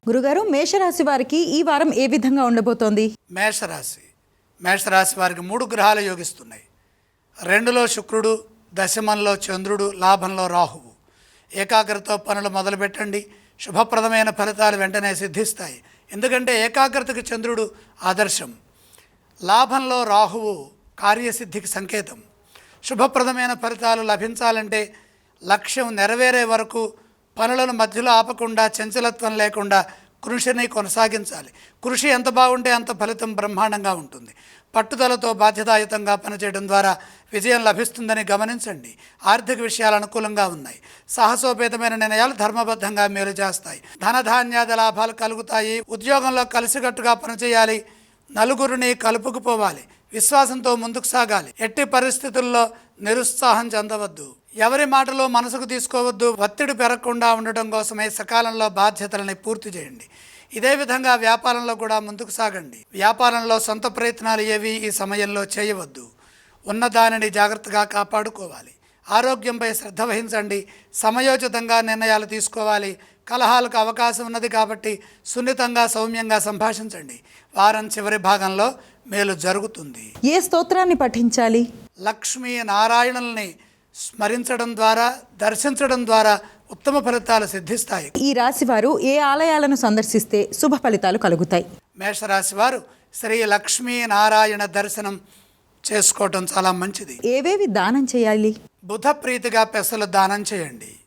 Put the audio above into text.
గురుగారు, మేషరాశి వారికి ఈ వారం ఏ విధంగా ఉండబోతోంది? మేషరాశి వారికి 3 గ్రహాలు యోగిస్తున్నాయి. 2లో శుక్రుడు, దశమంలో చంద్రుడు, లాభంలో రాహువు. ఏకాగ్రతతో పనులు మొదలుపెట్టండి. శుభప్రదమైన ఫలితాలు వెంటనే సిద్ధిస్తాయి. ఎందుకంటే ఏకాగ్రతకు చంద్రుడు ఆదర్శం. లాభంలో రాహువు కార్యసిద్ధికి సంకేతం. శుభప్రదమైన ఫలితాలు లభించాలంటే లక్ష్యం నెరవేరే వరకు పనులను మధ్యలో ఆపకుండా, చంచలత్వం లేకుండా కృషిని కొనసాగించాలి. కృషి ఎంత బాగుంటే అంత ఫలితం బ్రహ్మాండంగా ఉంటుంది. పట్టుదలతో బాధ్యతాయుతంగా పనిచేయడం ద్వారా విజయం లభిస్తుందని గమనించండి. ఆర్థిక విషయాలు అనుకూలంగా ఉన్నాయి. సాహసోపేతమైన నిర్ణయాలు ధర్మబద్ధంగా మేలు చేస్తాయి. ధనధాన్యాది లాభాలు కలుగుతాయి. ఉద్యోగంలో కలిసికట్టుగా పనిచేయాలి. నలుగురిని కలుపుకుపోవాలి. విశ్వాసంతో ముందుకు సాగాలి. ఎట్టి పరిస్థితుల్లో నిరుత్సాహం చెందవద్దు. ఎవరి మాటలో మనసుకు తీసుకోవద్దు. ఒత్తిడి పెరగకుండా ఉండటం కోసమే సకాలంలో బాధ్యతలని పూర్తి చేయండి. ఇదే విధంగా వ్యాపారంలో కూడా ముందుకు సాగండి. వ్యాపారంలో సొంత ప్రయత్నాలు ఏవి ఈ సమయంలో చేయవద్దు. ఉన్నదానిని జాగ్రత్తగా కాపాడుకోవాలి. ఆరోగ్యంపై శ్రద్ధ వహించండి. సమయోచితంగా నిర్ణయాలు తీసుకోవాలి. కలహాలకు అవకాశం ఉన్నది కాబట్టి సున్నితంగా, సౌమ్యంగా సంభాషించండి. వారం చివరి భాగంలో మేలు జరుగుతుంది. ఏ స్తోత్రాన్ని పఠించాలి? లక్ష్మీ నారాయణుల్ని స్మరించడం ద్వారా, దర్శించడం ద్వారా ఉత్తమ ఫలితాలు సిద్ధిస్తాయి. ఈ రాశి వారు ఏ ఆలయాలను సందర్శిస్తే శుభ ఫలితాలు కలుగుతాయి? మేషరాశి వారు శ్రీ లక్ష్మీ నారాయణ దర్శనం చేసుకోవటం చాలా మంచిది. ఏవేవి దానం చేయాలి? బుధ ప్రీతిగా పెసలు దానం చేయండి.